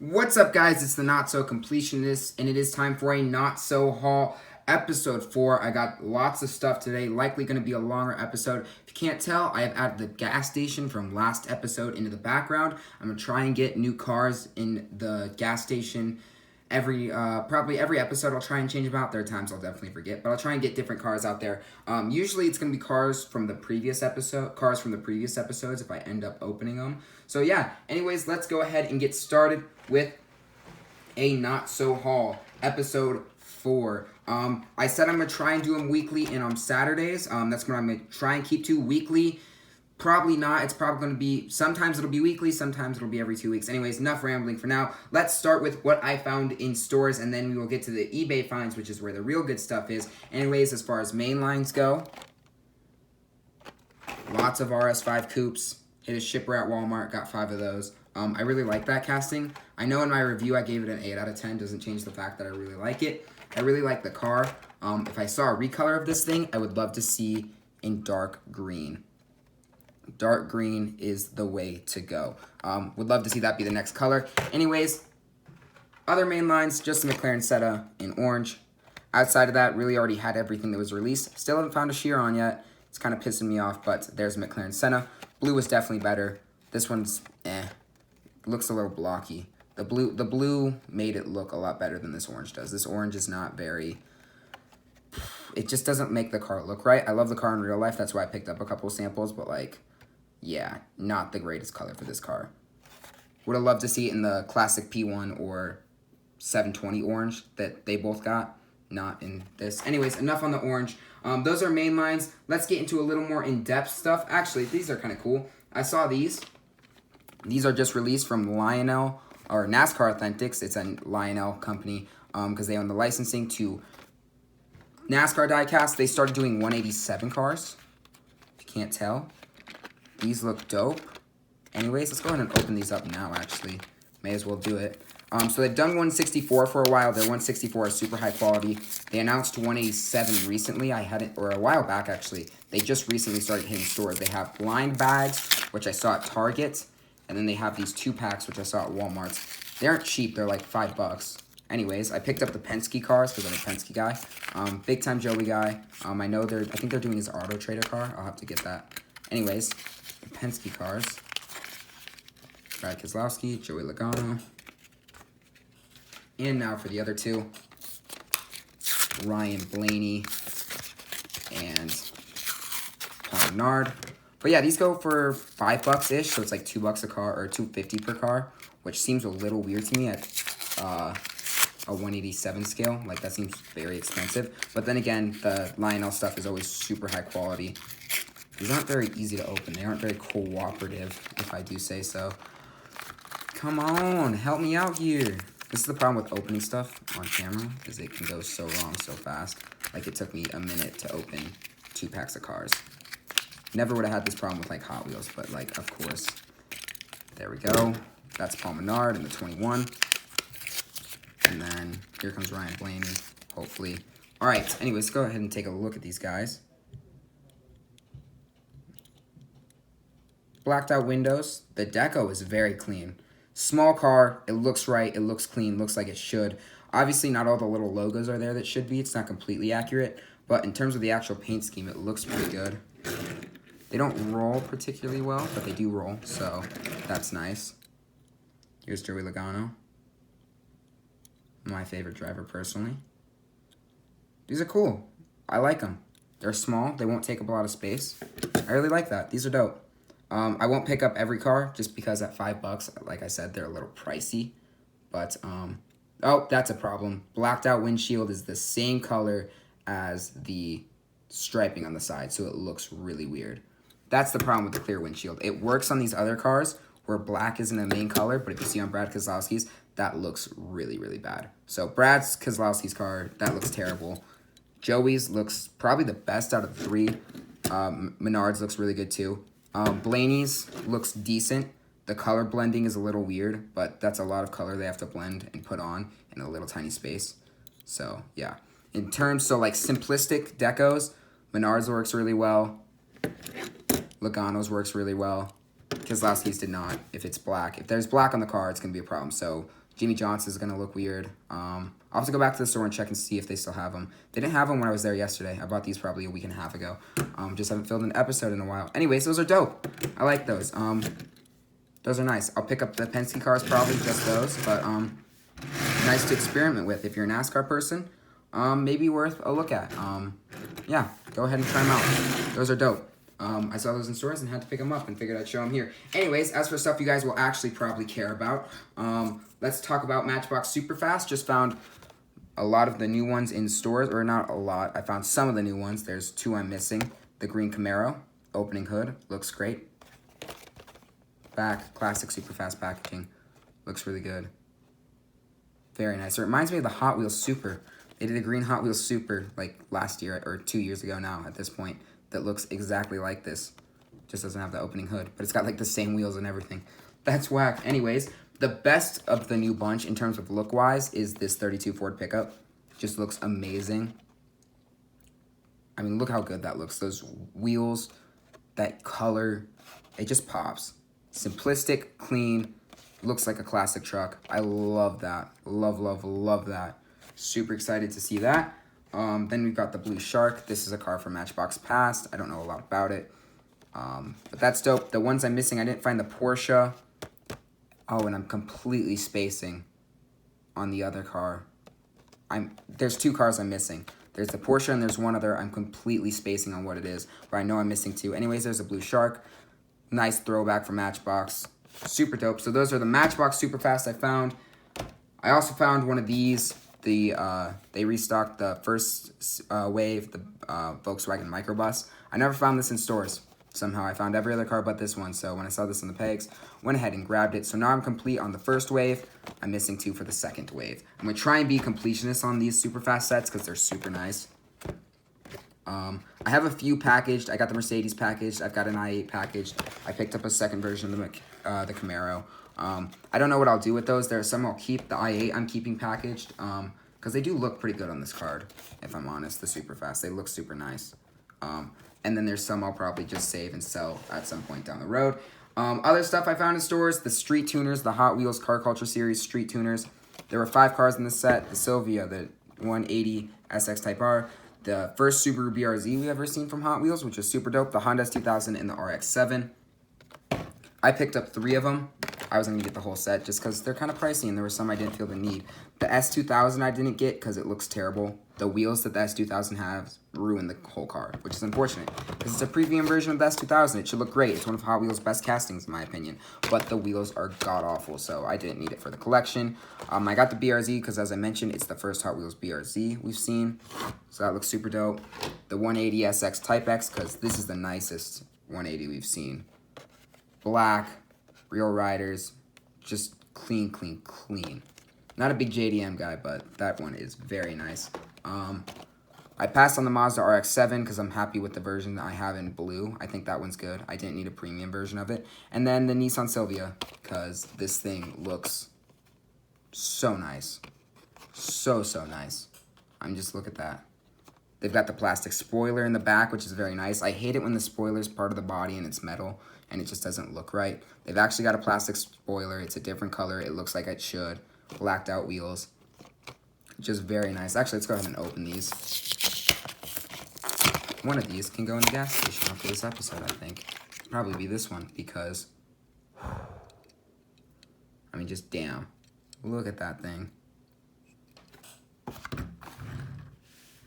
What's up, guys? It's the Not So Completionist, and it is time for a Not So Haul episode 4. I got lots of stuff today, likely going to be a longer episode. If you can't tell, I have added the gas station from last episode into the background. I'm going to try and get new cars in the gas station probably every episode. I'll try and change them out. There are times I'll definitely forget, but I'll try and get different cars out there. Usually it's going to be cars from the previous episodes if I end up opening them. So yeah, anyways, let's go ahead and get started with a Not So Haul, episode 4. I said I'm going to try and do them weekly and on Saturdays. That's what I'm going to try and keep to weekly. Probably not. It's probably going to be, sometimes it'll be weekly, sometimes it'll be every 2 weeks. Anyways, enough rambling for now. Let's start with what I found in stores, and then we will get to the eBay finds, which is where the real good stuff is. Anyways, as far as main lines go, lots of RS5 coupes. Hit a shipper at Walmart, got 5 of those. I really like that casting. I know in my review I gave it an 8 out of 10. Doesn't change the fact that I really like it. I really like the car. If I saw a recolor of this thing, I would love to see in dark green. Dark green is the way to go. Would love to see that be the next color. Anyways, other main lines, just the McLaren Senna in orange. Outside of that, really already had everything that was released. Still haven't found a Chiron yet. It's kind of pissing me off, but there's McLaren Senna. Blue was definitely better. This one's looks a little blocky. The blue made it look a lot better than this orange does. This orange is not very... It just doesn't make the car look right. I love the car in real life. That's why I picked up a couple samples, but like... Yeah, not the greatest color for this car. Would have loved to see it in the classic P1 or 720 orange that they both got. Not in this. Anyways, enough on the orange. Those are main lines. Let's get into a little more in-depth stuff. Actually, these are kind of cool. I saw these. These are just released from Lionel, or NASCAR Authentics. It's a Lionel company because they own the licensing to NASCAR diecast. They started doing 187 cars. If you can't tell. These look dope. Anyways, let's go ahead and open these up now, actually. May as well do it. So they've done 164 for a while. Their 164 is super high quality. They announced 187 recently. Or a while back, actually. They just recently started hitting stores. They have blind bags, which I saw at Target. And then they have these 2-packs, which I saw at Walmart. They aren't cheap. They're like $5. Anyways, I picked up the Penske Cars because I'm a Penske guy. Big time Joey guy. I think they're doing his Auto Trader car. I'll have to get that. Anyways, the Penske Cars. Brad Keselowski, Joey Logano. And now for the other two. Ryan Blaney and Paul Menard. But yeah, these go for $5-ish, so it's like $2 a car, or $2.50 per car, which seems a little weird to me at a 187 scale. Like, that seems very expensive. But then again, the Lionel stuff is always super high quality. These aren't very easy to open. They aren't very cooperative, if I do say so. Come on, help me out here. This is the problem with opening stuff on camera, is it can go so wrong so fast. Like, it took me a minute to open 2 packs of cars. Never would have had this problem with, like, Hot Wheels, but, like, of course. There we go. That's Paul Menard in the 21. And then here comes Ryan Blaney, hopefully. All right, anyways, go ahead and take a look at these guys. Blacked out windows. The deco is very clean. Small car. It looks right. It looks clean. Looks like it should. Obviously, not all the little logos are there that should be. It's not completely accurate. But in terms of the actual paint scheme, it looks pretty good. They don't roll particularly well, but they do roll. So that's nice. Here's Joey Logano. My favorite driver, personally. These are cool. I like them. They're small. They won't take up a lot of space. I really like that. These are dope. I won't pick up every car just because at $5, like I said, they're a little pricey. But, oh, that's a problem. Blacked out windshield is the same color as the striping on the side, so it looks really weird. That's the problem with the clear windshield. It works on these other cars where black isn't a main color, but if you see on Brad Keselowski's, that looks really, really bad. So Brad Keselowski's car, that looks terrible. Joey's looks probably the best out of the 3. Menard's looks really good too. Blaney's looks decent. The color blending is a little weird, but that's a lot of color they have to blend and put on in a little tiny space. So, yeah. In terms, so like simplistic decos, Menard's works really well. Logano's works really well. Keselowski's did not. If it's black, if there's black on the car, it's going to be a problem. So Jimmy Johnson's going to look weird. I'll have to go back to the store and check and see if they still have them. They didn't have them when I was there yesterday. I bought these probably a week and a half ago. Just haven't filmed an episode in a while. Anyways, those are dope. I like those. Those are nice. I'll pick up the Penske Cars probably, just those. But nice to experiment with. If you're a NASCAR person, maybe worth a look at. Yeah, go ahead and try them out. Those are dope. I saw those in stores and had to pick them up and figured I'd show them here. Anyways, as for stuff you guys will actually probably care about, let's talk about Matchbox Superfast. Just found a lot of the new ones in stores, or not a lot. I found some of the new ones. There's two I'm missing. The green Camaro, opening hood, looks great. Back, classic Superfast packaging, looks really good. Very nice. It reminds me of the Hot Wheels Super. They did a green Hot Wheels Super like last year, or 2 years ago now at this point, that looks exactly like this. Just doesn't have the opening hood, but it's got like the same wheels and everything. That's whack. Anyways, the best of the new bunch in terms of look-wise is this 32 Ford pickup. Just looks amazing. I mean, look how good that looks. Those wheels, that color, it just pops. Simplistic, clean, looks like a classic truck. I love that. Love, love, love that. Super excited to see that. Then we've got the Blue Shark. This is a car from Matchbox Past. I don't know a lot about it. But that's dope. The ones I'm missing, I didn't find the Porsche. Oh, and I'm completely spacing on the other car. There's two cars I'm missing. There's the Porsche and there's one other. I'm completely spacing on what it is, but I know I'm missing two. Anyways, there's a Blue Shark. Nice throwback from Matchbox. Super dope. So those are the Matchbox Superfast I found. I also found one of these. They restocked the first wave, the Volkswagen Micro Bus. I never found this in stores. Somehow I found every other car but this one. So when I saw this on the pegs, went ahead and grabbed it. So now I'm complete on the first wave. I'm missing two for the second wave. I'm going to try and be completionist on these Superfast sets because they're super nice. I have a few packaged. I got the Mercedes packaged. I've got an i8 packaged. I picked up a second version of the Camaro. I don't know what I'll do with those. There are some I'll keep. The i8 I'm keeping packaged because they do look pretty good on this card, if I'm honest, the Superfast. They look super nice. And then there's some I'll probably just save and sell at some point down the road. Other stuff I found in stores, the Street Tuners, the Hot Wheels Car Culture Series Street Tuners. There were 5 cars in the set. The Silvia, the 180 SX Type R, the first Subaru Brz we've ever seen from Hot Wheels, which is super dope, the Honda S2000 and the RX-7. I picked up 3 of them. I was going to get the whole set just because they're kind of pricey and there were some I didn't feel the need. The S2000 I didn't get because it looks terrible. The wheels that the S2000 has ruin the whole car, which is unfortunate because it's a premium version of the S2000. It should look great. It's one of Hot Wheels' best castings in my opinion, but the wheels are god-awful, so I didn't need it for the collection. I got the BRZ because, as I mentioned, it's the first Hot Wheels BRZ we've seen, so that looks super dope. The 180 SX Type X because this is the nicest 180 we've seen. Black, real riders, just clean, clean, clean. Not a big JDM guy, but that one is very nice. I passed on the Mazda RX-7 because I'm happy with the version that I have in blue. I think that one's good. I didn't need a premium version of it. And then the Nissan Silvia because this thing looks so nice. So, so nice. Just look at that. They've got the plastic spoiler in the back, which is very nice. I hate it when the spoiler's part of the body and it's metal and it just doesn't look right. They've actually got a plastic spoiler. It's a different color. It looks like it should. Blacked out wheels. Just very nice. Actually, let's go ahead and open these. One of these can go in the gas station after this episode, I think. Probably be this one because, I mean, just damn. Look at that thing.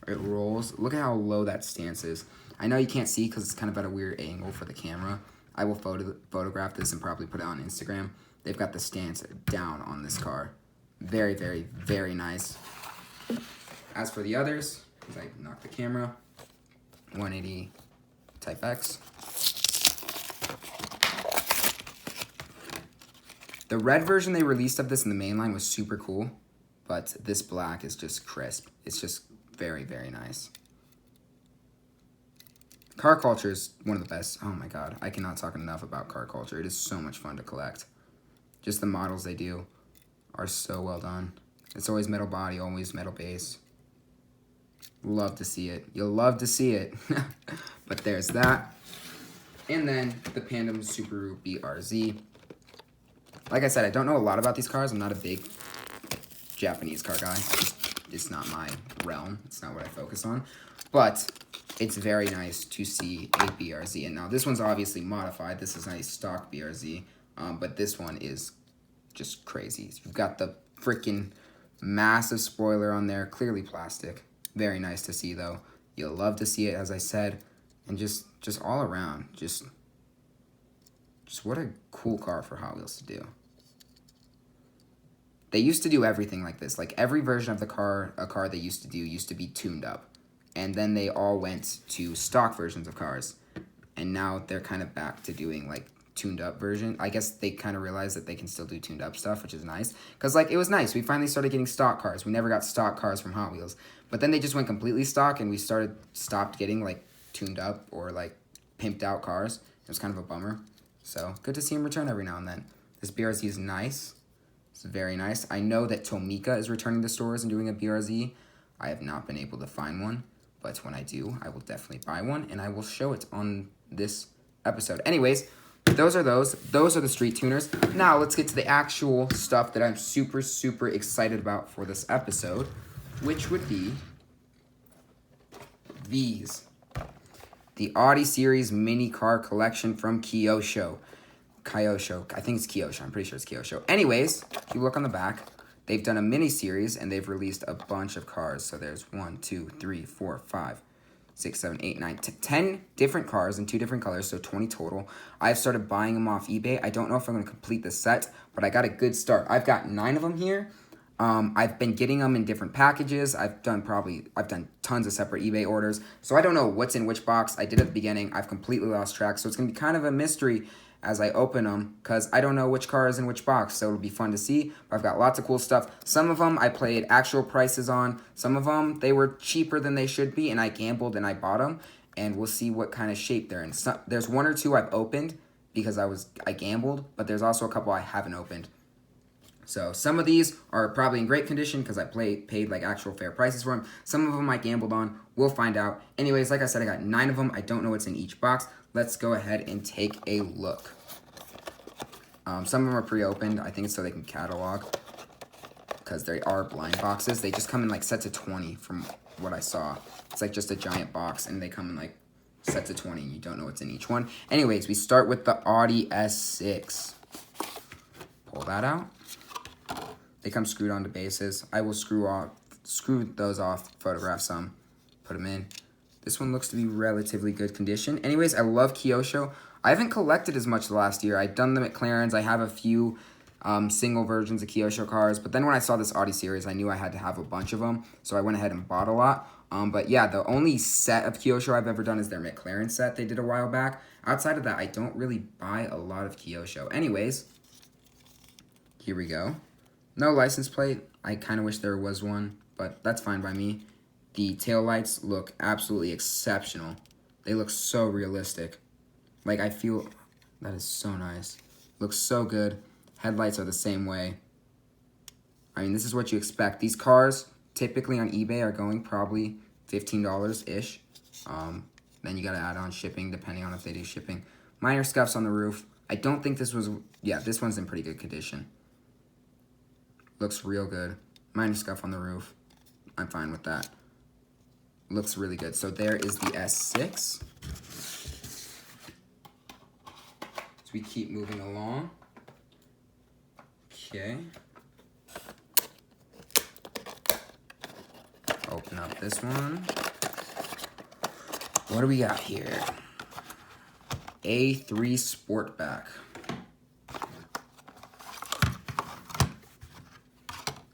It rolls. Look at how low that stance is. I know you can't see because it's kind of at a weird angle for the camera. I will photograph this and probably put it on Instagram. They've got the stance down on this car. Very, very, very nice. As for the others, because I knocked the camera, 180 Type X. The red version they released of this in the main line was super cool, but this black is just crisp. It's just very, very nice. Car Culture is one of the best. Oh my god, I cannot talk enough about Car Culture. It is so much fun to collect. Just the models they do are so well done. It's always metal body, always metal base. Love to see it. You'll love to see it. But there's that. And then the Panama Subaru Brz. Like I said, I don't know a lot about these cars. I'm not a big Japanese car guy. It's not my realm. It's not what I focus on. But it's very nice to see a BRZ. And now this one's obviously modified. This is a stock BRZ. But this one is just crazy. You've got the freaking massive spoiler on there. Clearly plastic. Very nice to see, though. You'll love to see it, as I said. And just all around. Just what a cool car for Hot Wheels to do. They used to do everything like this. Like, every version of a car they used to do used to be tuned up. And then they all went to stock versions of cars. And now they're kind of back to doing, like, tuned up version. I guess they kind of realized that they can still do tuned up stuff, which is nice. Because, like, it was nice. We finally started getting stock cars. We never got stock cars from Hot Wheels. But then they just went completely stock, and we stopped getting, like, tuned up or, like, pimped out cars. It was kind of a bummer. So, good to see him return every now and then. This BRZ is nice. It's very nice. I know that Tomica is returning to stores and doing a BRZ. I have not been able to find one. But when I do, I will definitely buy one. And I will show it on this episode. Anyways, those are those. Those are the street tuners. Now, let's get to the actual stuff that I'm super, super excited about for this episode. Which would be these. The Audi Series Mini Car Collection from Kyosho. Kyosho. I think it's Kyosho. I'm pretty sure it's Kyosho. Anyways, if you look on the back, they've done a mini-series, and they've released a bunch of cars. So there's 1, 2, 3, 4, 5, 6, 7, 8, 9, 10 different cars in 2 different colors, so 20 total. I've started buying them off eBay. I don't know if I'm going to complete the set, but I got a good start. I've got 9 of them here. I've been getting them in different packages. I've done tons of separate eBay orders. So I don't know what's in which box. I did at the beginning. I've completely lost track. So it's going to be kind of a mystery as I open them because I don't know which car is in which box. So it'll be fun to see. But I've got lots of cool stuff. Some of them I played actual prices on. Some of them, they were cheaper than they should be. And I gambled and I bought them. And we'll see what kind of shape they're in. So, there's 1 or 2 I've opened because I gambled. But there's also a couple I haven't opened. So some of these are probably in great condition because I paid like actual fair prices for them. Some of them I gambled on. We'll find out. Anyways, like I said, I got 9 of them. I don't know what's in each box. Let's go ahead and take a look. Some of them are pre-opened. I think it's so they can catalog because they are blind boxes. They just come in like sets of 20 from what I saw. It's like just a giant box and they come in like sets of 20. You don't know what's in each one. Anyways, we start with the Audi S6. Pull that out. They come screwed onto bases. I will screw those off, photograph some, put them in. This one looks to be relatively good condition. Anyways, I love Kyosho. I haven't collected as much last year. I've done the Mclarens. I have a few single versions of Kyosho cars. But then when I saw this Audi series, I knew I had to have a bunch of them. So I went ahead and bought a lot. But yeah, the only set of Kyosho I've ever done is their Mclaren set they did a while back. Outside of that, I don't really buy a lot of Kyosho. Anyways, here we go. No license plate. I kind of wish there was one, but that's fine by me. The taillights look absolutely exceptional. They look so realistic. Like, I feel that is so nice. Looks so good. Headlights are the same way. I mean, this is what you expect. These cars, typically on eBay, are going probably $15-ish. Then you got to add on shipping, depending on if they do shipping. Minor scuffs on the roof. I don't think this was... Yeah, this one's in pretty good condition. Looks real good. Minor scuff on the roof. I'm fine with that. Looks really good. So there is the S6. So we keep moving along. Okay. Open up this one. What do we got here? A3 Sportback.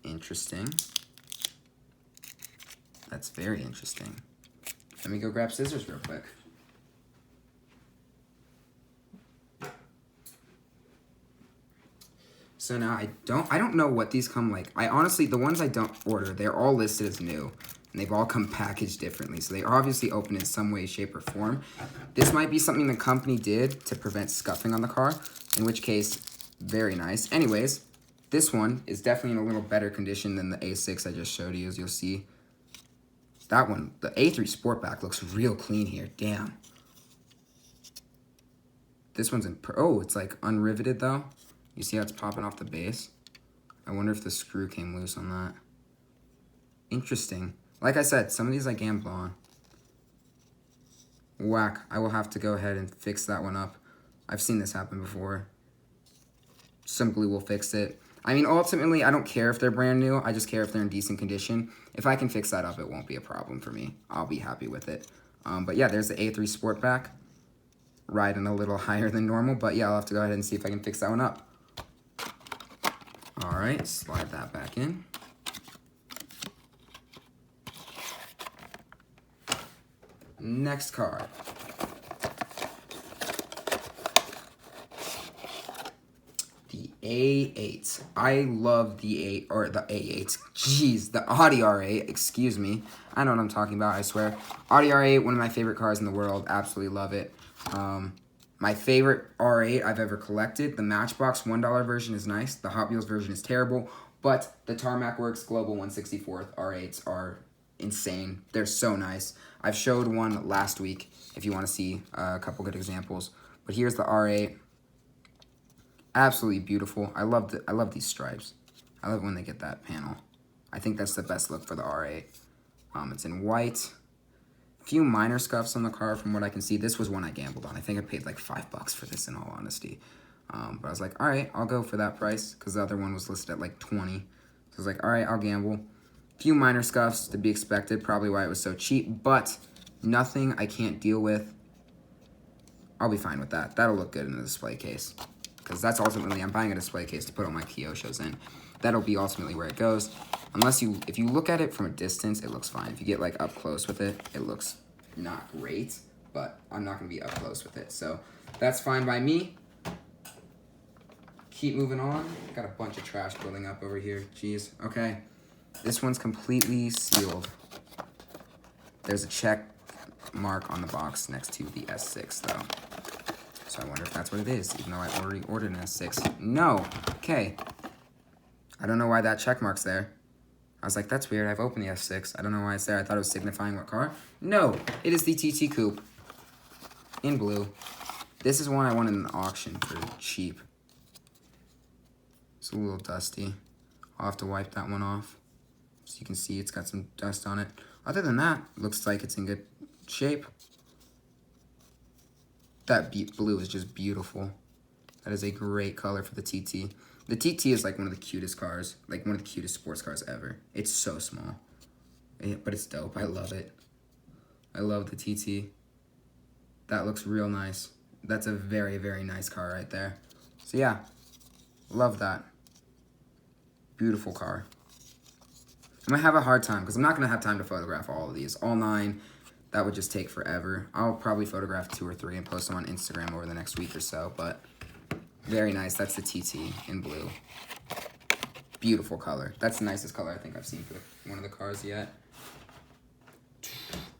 Interesting. That's very interesting. Let me go grab scissors real quick. So now I don't know what these come like. I honestly, the ones I don't order, they're all listed as new. And they've all come packaged differently. So they are obviously open in some way, shape, or form. This might be something the company did to prevent scuffing on the car. In which case, very nice. Anyways, this one is definitely in a little better condition than the A6 I just showed you, as you'll see. That one, the A3 Sportback, looks real clean here. Damn. This one's in... Oh, it's like unriveted, though. You see how it's popping off the base? I wonder if the screw came loose on that. Interesting. Like I said, some of these I gamble on. Whack. I will have to go ahead and fix that one up. I've seen this happen before. Some glue will fix it. I mean, ultimately, I don't care if they're brand new. I just care if they're in decent condition. If I can fix that up, it won't be a problem for me. I'll be happy with it. But yeah, there's the A3 Sportback. Riding a little higher than normal. But yeah, I'll have to go ahead and see if I can fix that one up. All right, slide that back in. Next card. The A8. I love the A8. Jeez, the Audi R8. Excuse me. I know what I'm talking about, I swear. Audi R8, one of my favorite cars in the world. Absolutely love it. My favorite R8 I've ever collected. The Matchbox $1 version is nice. The Hot Wheels version is terrible. But the Tarmac Works Global 1/64th R8s are insane. They're so nice. I've showed one last week if you want to see a couple good examples. But here's the R8. Absolutely beautiful. I love these stripes. I love when they get that panel. I think that's the best look for the R8. It's in white. Few minor scuffs on the car from what I can see. This was one I gambled on. I think I paid like $5 for this in all honesty. But I was like, all right, I'll go for that price because the other one was listed at like 20. So I was like, all right, I'll gamble. Few minor scuffs to be expected, probably why it was so cheap, but nothing I can't deal with. I'll be fine with that. That'll look good in the display case because that's ultimately, I'm buying a display case to put all my Kyoshos in. That'll be ultimately where it goes. If you look at it from a distance, it looks fine. If you get like up close with it, it looks not great, but I'm not gonna be up close with it. So that's fine by me. Keep moving on. Got a bunch of trash building up over here. Jeez, okay. This one's completely sealed. There's a check mark on the box next to the S6 though. So I wonder if that's what it is, even though I already ordered an S6. No, okay. I don't know why that check mark's there. I was like, that's weird, I've opened the S6. I don't know why it's there, I thought it was signifying what car. No, it is the TT Coupe in blue. This is one I won in an auction for cheap. It's a little dusty. I'll have to wipe that one off. So you can see it's got some dust on it. Other than that, looks like it's in good shape. That blue is just beautiful. That is a great color for the TT. The TT is like one of the cutest cars, like one of the cutest sports cars ever. It's so small, but it's dope. I love it. I love the TT. That looks real nice. That's a very, very nice car right there. So yeah, love that. Beautiful car. I'm gonna have a hard time because I'm not gonna have time to photograph all of these. All 9, that would just take forever. I'll probably photograph 2 or 3 and post them on Instagram over the next week or so, but very nice. That's the TT in blue. Beautiful color. That's the nicest color I think I've seen for one of the cars yet.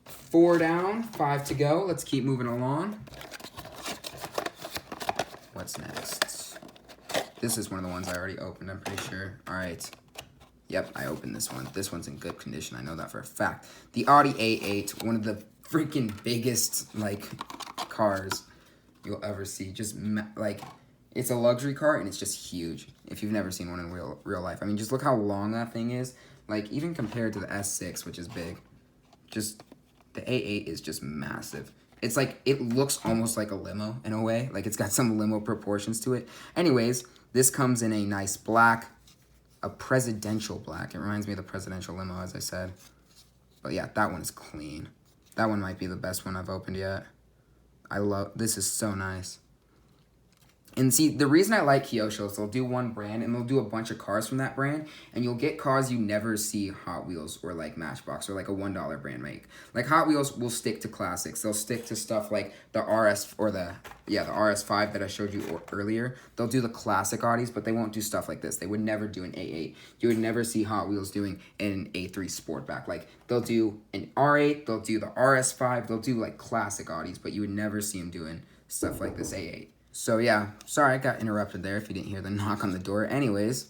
4 down, 5 to go. Let's keep moving along. What's next? This is one of the ones I already opened, I'm pretty sure. All right. Yep, I opened this one. This one's in good condition. I know that for a fact. The Audi A8, one of the freaking biggest, like, cars you'll ever see. Just, like, it's a luxury car, and it's just huge. If you've never seen one in real life. I mean, just look how long that thing is. Like, even compared to the S6, which is big. Just, the A8 is just massive. It's like, it looks almost like a limo in a way. Like, it's got some limo proportions to it. Anyways, this comes in a nice black. A presidential black. It reminds me of the presidential limo, as I said. But yeah, that one is clean. That one might be the best one I've opened yet. This is so nice. And see, the reason I like Kyosho is they'll do one brand and they'll do a bunch of cars from that brand, and you'll get cars you never see Hot Wheels or like Matchbox or like a $1 brand make. Like Hot Wheels will stick to classics. They'll stick to stuff like the RS or the RS5 that I showed you earlier. They'll do the classic Audis, but they won't do stuff like this. They would never do an A8. You would never see Hot Wheels doing an A3 Sportback. Like they'll do an R8, they'll do the RS5, they'll do like classic Audis, but you would never see them doing stuff like this A8. So yeah, sorry I got interrupted there if you didn't hear the knock on the door. Anyways,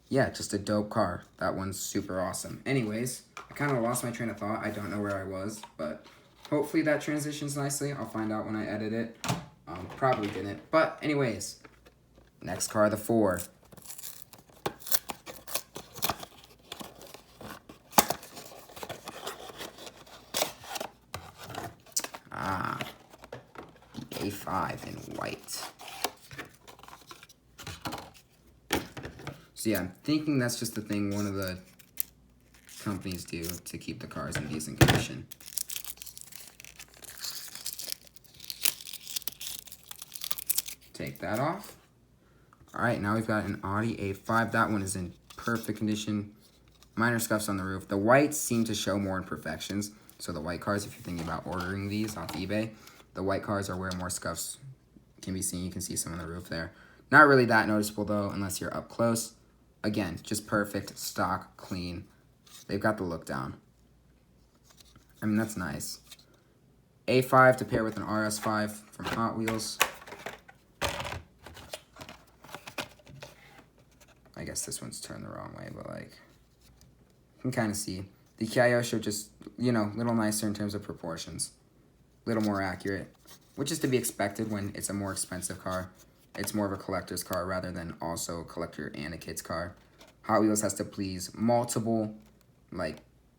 yeah, just a dope car. That one's super awesome. Anyways, I kind of lost my train of thought. I don't know where I was, but hopefully that transitions nicely. I'll find out when I edit it. Probably didn't. But anyways, Next car, the 4. Ah, the A5 in white. So yeah, I'm thinking that's just the thing one of the companies do to keep the cars in decent condition. Take that off. Alright, now we've got an Audi A5. That one is in perfect condition. Minor scuffs on the roof. The whites seem to show more imperfections. So the white cars, if you're thinking about ordering these off eBay, the white cars are where more scuffs can be seen. You can see some on the roof there. Not really that noticeable though, unless you're up close. Again, just perfect, stock, clean. They've got the look down. I mean, that's nice. A5 to pair with an RS5 from Hot Wheels. I guess this one's turned the wrong way, but like, you can kind of see. The Kyosho just, you know, a little nicer in terms of proportions. A little more accurate, which is to be expected when it's a more expensive car. It's more of a collector's car rather than also a collector and a kid's car. Hot Wheels has to please multiple, like,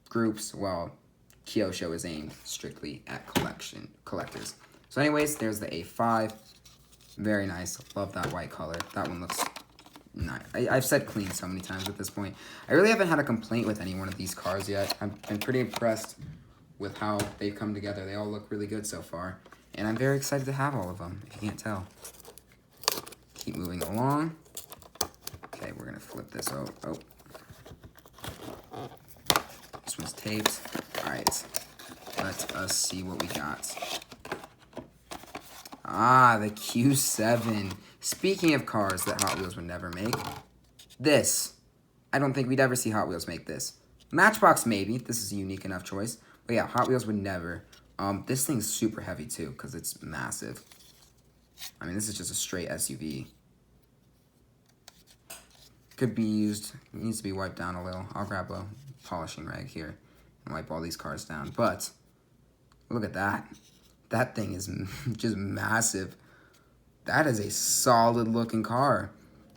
groups, while Kyosho is aimed strictly at collectors. So anyways, there's the A5. Very nice. Love that white color. That one looks nice. I've said clean so many times at this point. I really haven't had a complaint with any one of these cars yet. I've been pretty impressed with how they've come together. They all look really good so far. And I'm very excited to have all of them, if you can't tell. Keep moving along. Okay, we're going to flip this out. Oh. This one's taped. Alright. Let us see what we got. Ah, the Q7. Speaking of cars that Hot Wheels would never make, this. I don't think we'd ever see Hot Wheels make this. Matchbox maybe. This is a unique enough choice. But yeah, Hot Wheels would never. This thing's super heavy too because it's massive. I mean, this is just a straight SUV. Could be used. It needs to be wiped down a little. I'll grab a polishing rag here and wipe all these cars down. But look at that. That thing is just massive. That is a solid looking car.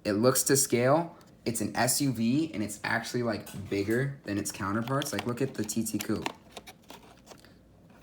It looks to scale. It's an SUV and it's actually like bigger than its counterparts. Like look at the TT Coupe.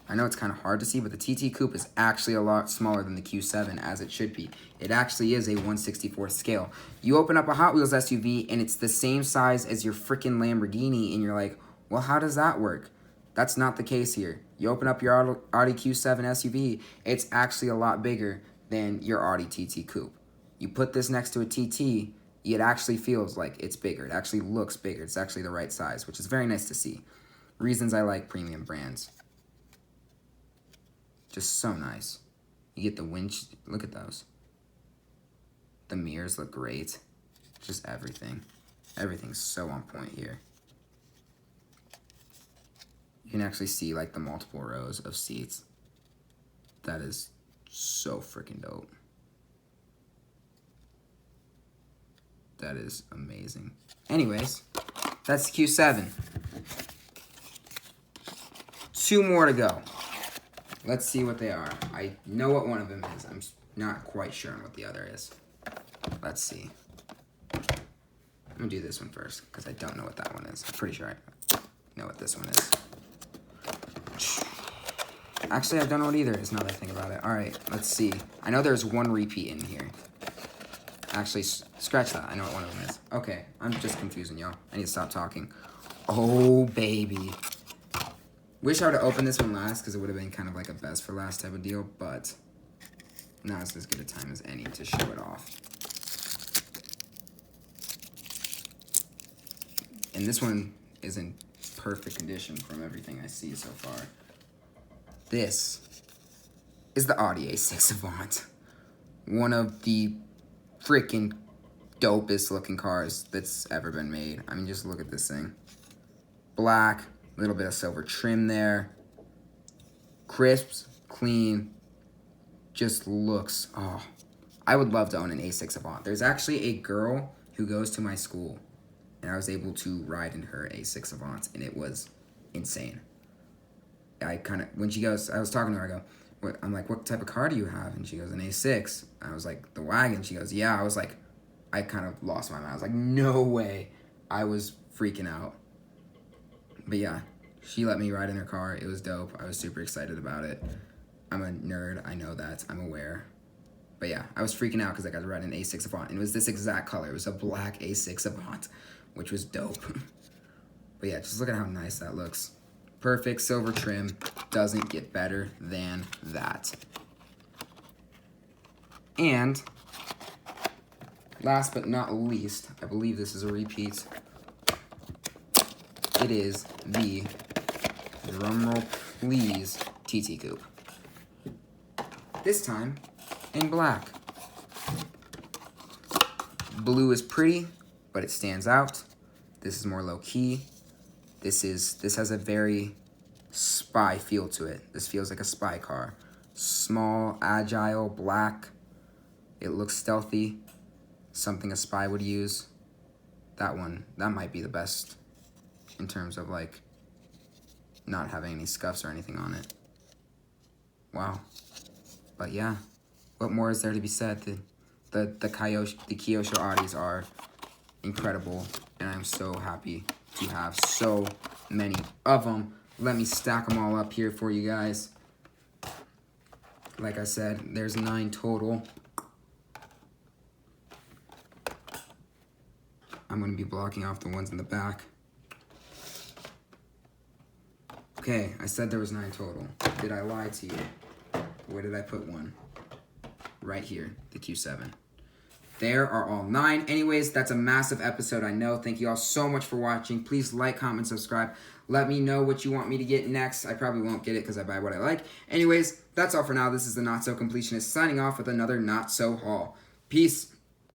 I know it's kind of hard to see, but the TT Coupe is actually a lot smaller than the Q7, as it should be. It actually is a 1/64th scale. You open up a Hot Wheels SUV, and it's the same size as your freaking Lamborghini, and you're like, well, how does that work? That's not the case here. You open up your Audi Q7 SUV, it's actually a lot bigger than your Audi TT Coupe. You put this next to a TT, it actually feels like it's bigger. It actually looks bigger. It's actually the right size, which is very nice to see. Reasons I like premium brands. Just so nice. You get the winch. Look at those. The mirrors look great. Just everything. Everything's so on point here. You can actually see like the multiple rows of seats. That is so freaking dope. That is amazing. Anyways, that's the Q7. 2 more to go. Let's see what they are. I know what one of them is. I'm not quite sure on what the other is. Let's see. I'm going to do this one first because I don't know what that one is. I'm pretty sure I know what this one is. Actually, I don't know what either is now that I think about it. Alright, let's see. I know there's one repeat in here. Actually, scratch that. I know what one of them is. Okay, I'm just confusing y'all. I need to stop talking. Oh, baby. Wish I would have opened this one last because it would have been kind of like a best for last type of deal, but now it's as good a time as any to show it off. And this one is in perfect condition from everything I see so far. This is the Audi A6 Avant. One of the freaking dopest looking cars that's ever been made. I mean, just look at this thing. Black. A little bit of silver trim there. Crisp, clean. Just looks, oh. I would love to own an A6 Avant. There's actually a girl who goes to my school, and I was able to ride in her A6 Avant, and it was insane. When she goes, I was talking to her, I'm like, what type of car do you have? And she goes, an A6. I was like, the wagon. She goes, yeah. I was like, I kind of lost my mind. I was like, no way. I was freaking out. But yeah, she let me ride in her car. It was dope. I was super excited about it. I'm a nerd. I know that. I'm aware. But yeah, I was freaking out because I got to ride an A6 Avant. And it was this exact color. It was a black A6 Avant, which was dope. But yeah, just look at how nice that looks. Perfect silver trim. Doesn't get better than that. And last but not least, I believe this is a repeat. It is the, drumroll please, TT Coupe. This time in black. Blue is pretty, but it stands out. This is more low key. This has a very spy feel to it. This feels like a spy car. Small, agile, black. It looks stealthy. Something a spy would use. That might be the best in terms of like not having any scuffs or anything on it. Wow. But yeah, what more is there to be said? The Kyosho Audis are incredible, and I'm so happy to have so many of them. Let me stack them all up here for you guys. Like I said, there's 9 total. I'm going to be blocking off the ones in the back. Okay, I said there was 9 total. Did I lie to you? Where did I put one? Right here, the Q7. There are all 9. Anyways, that's a massive episode, I know. Thank you all so much for watching. Please like, comment, subscribe. Let me know what you want me to get next. I probably won't get it because I buy what I like. Anyways, that's all for now. This is the Not So Completionist signing off with another Not So haul. Peace.